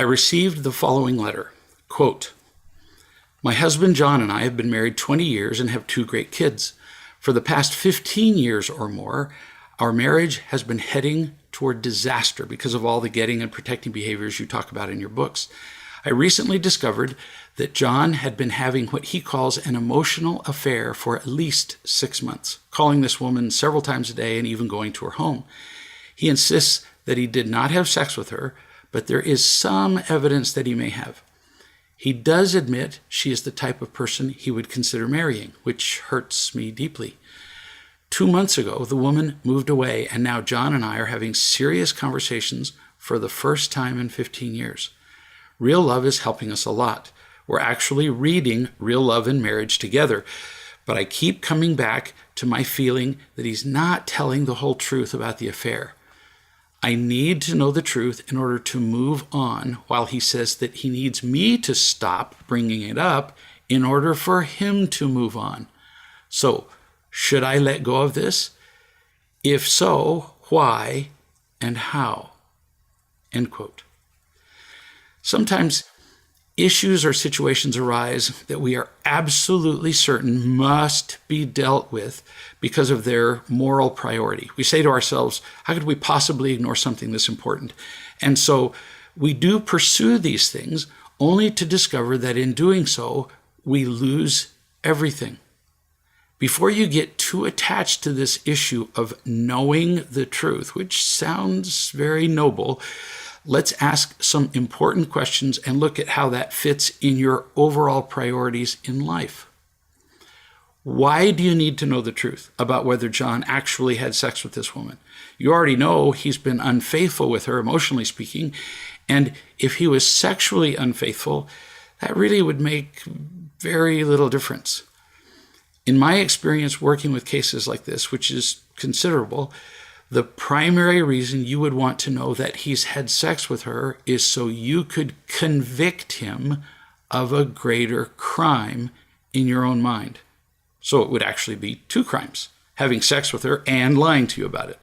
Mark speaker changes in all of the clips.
Speaker 1: received the following letter. Quote, "My husband John and I have been married 20 years and have 2 great kids. For the past 15 years or more, our marriage has been heading toward disaster because of all the getting and protecting behaviors you talk about in your books. I recently discovered that John had been having what he calls an emotional affair for at least 6 months, calling this woman several times a day and even going to her home. He insists that he did not have sex with her, but there is some evidence that he may have. He does admit she is the type of person he would consider marrying, which hurts me deeply. 2 months ago, the woman moved away, and now John and I are having serious conversations for the first time in 15 years. Real Love is helping us a lot. We're actually reading Real Love and Marriage together, but I keep coming back to my feeling that he's not telling the whole truth about the affair. I need to know the truth in order to move on, while he says that he needs me to stop bringing it up in order for him to move on. So, should I let go of this? If so, why and how?" End quote. Sometimes issues or situations arise that we are absolutely certain must be dealt with because of their moral priority. We say to ourselves, how could we possibly ignore something this important? And so we do pursue these things only to discover that in doing so, we lose everything. Before you get too attached to this issue of knowing the truth, which sounds very noble, let's ask some important questions and look at how that fits in your overall priorities in life. Why do you need to know the truth about whether John actually had sex with this woman? You already know he's been unfaithful with her, emotionally speaking, and if he was sexually unfaithful, that really would make very little difference. In my experience working with cases like this, which is considerable, the primary reason you would want to know that he's had sex with her is so you could convict him of a greater crime in your own mind. So it would actually be 2 crimes, having sex with her and lying to you about it.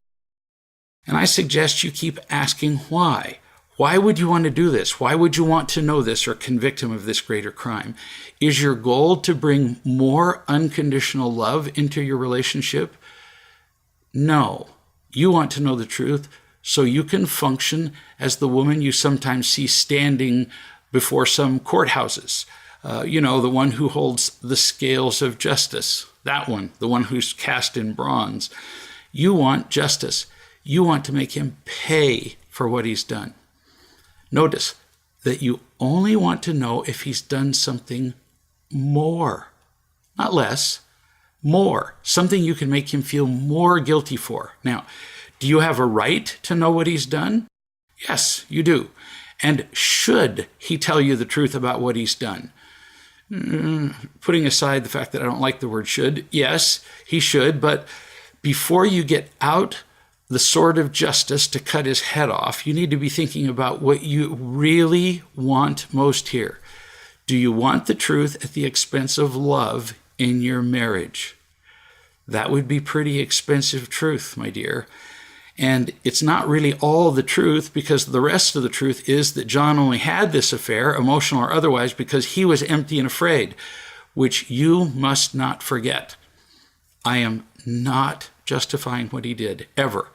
Speaker 1: And I suggest you keep asking why. Why would you want to do this? Why would you want to know this or convict him of this greater crime? Is your goal to bring more unconditional love into your relationship? No. You want to know the truth so you can function as the woman you sometimes see standing before some courthouses. The one who holds the scales of justice. That one, the one who's cast in bronze. You want justice. You want to make him pay for what he's done. Notice that you only want to know if he's done something more, not less. More, something you can make him feel more guilty for. Now, do you have a right to know what he's done? Yes, you do. And should he tell you the truth about what he's done? Putting aside the fact that I don't like the word should, yes, he should, but before you get out the sword of justice to cut his head off, you need to be thinking about what you really want most here. Do you want the truth at the expense of love in your marriage? That would be pretty expensive truth, my dear. And it's not really all the truth, because the rest of the truth is that John only had this affair, emotional or otherwise, because he was empty and afraid, which you must not forget. I am not justifying what he did, ever.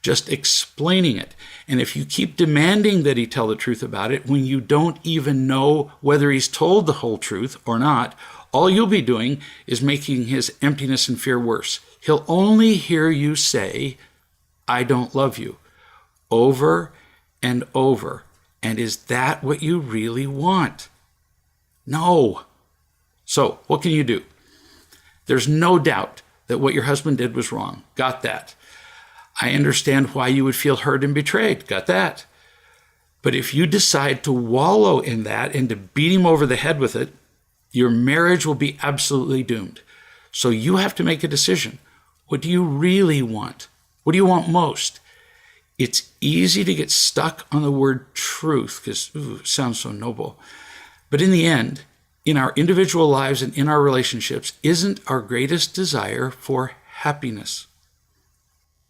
Speaker 1: Just explaining it. And if you keep demanding that he tell the truth about it when you don't even know whether he's told the whole truth or not, all you'll be doing is making his emptiness and fear worse. He'll only hear you say, "I don't love you," over and over. And is that what you really want? No. So what can you do? There's no doubt that what your husband did was wrong. Got that. I understand why you would feel hurt and betrayed. Got that. But if you decide to wallow in that and to beat him over the head with it, your marriage will be absolutely doomed. So you have to make a decision. What do you really want? What do you want most? It's easy to get stuck on the word truth because it sounds so noble. But in the end, in our individual lives and in our relationships, isn't our greatest desire for happiness?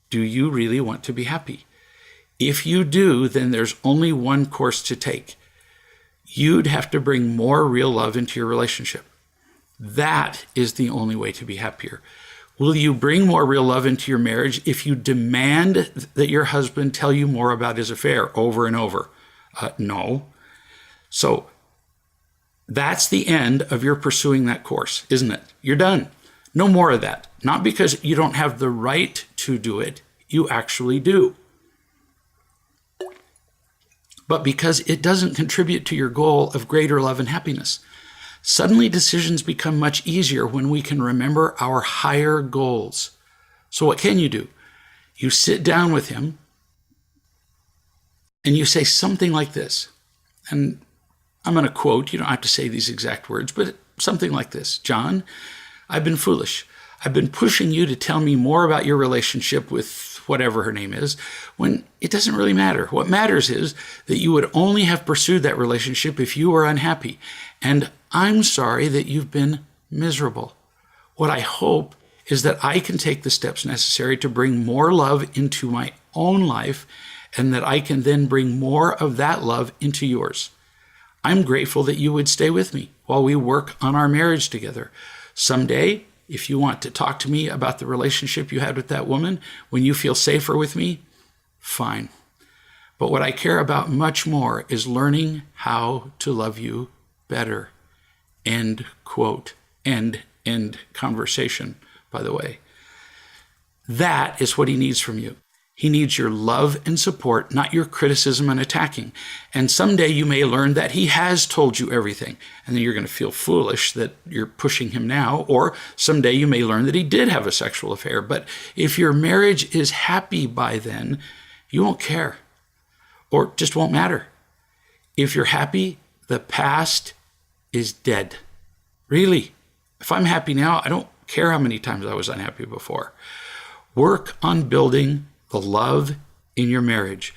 Speaker 1: Do you really want to be happy? If you do, then there's only one course to take. you'd have to bring more real love into your relationship. That is the only way to be happier. Will you bring more real love into your marriage if you demand that your husband tell you more about his affair over and over? No. So that's the end of your pursuing that course, isn't it? You're done. No more of that. Not because you don't have the right to do it. You actually do. But because it doesn't contribute to your goal of greater love and happiness. Suddenly decisions become much easier when we can remember our higher goals. So what can you do? You sit down with him and you say something like this. And I'm going to quote, you don't have to say these exact words, but something like this. John, I've been foolish. I've been pushing you to tell me more about your relationship with whatever her name is, when it doesn't really matter. What matters is that you would only have pursued that relationship if you were unhappy. And I'm sorry that you've been miserable. What I hope is that I can take the steps necessary to bring more love into my own life, and that I can then bring more of that love into yours. I'm grateful that you would stay with me while we work on our marriage together. Someday, if you want to talk to me about the relationship you had with that woman when you feel safer with me, fine. But what I care about much more is learning how to love you better. End quote. End conversation, by the way. That is what he needs from you. He needs your love and support, not your criticism and attacking. And someday you may learn that he has told you everything. And then you're going to feel foolish that you're pushing him now. Or someday you may learn that he did have a sexual affair. But if your marriage is happy by then, you won't care. Or just won't matter. If you're happy, the past is dead. Really. If I'm happy now, I don't care how many times I was unhappy before. Work on building the love in your marriage.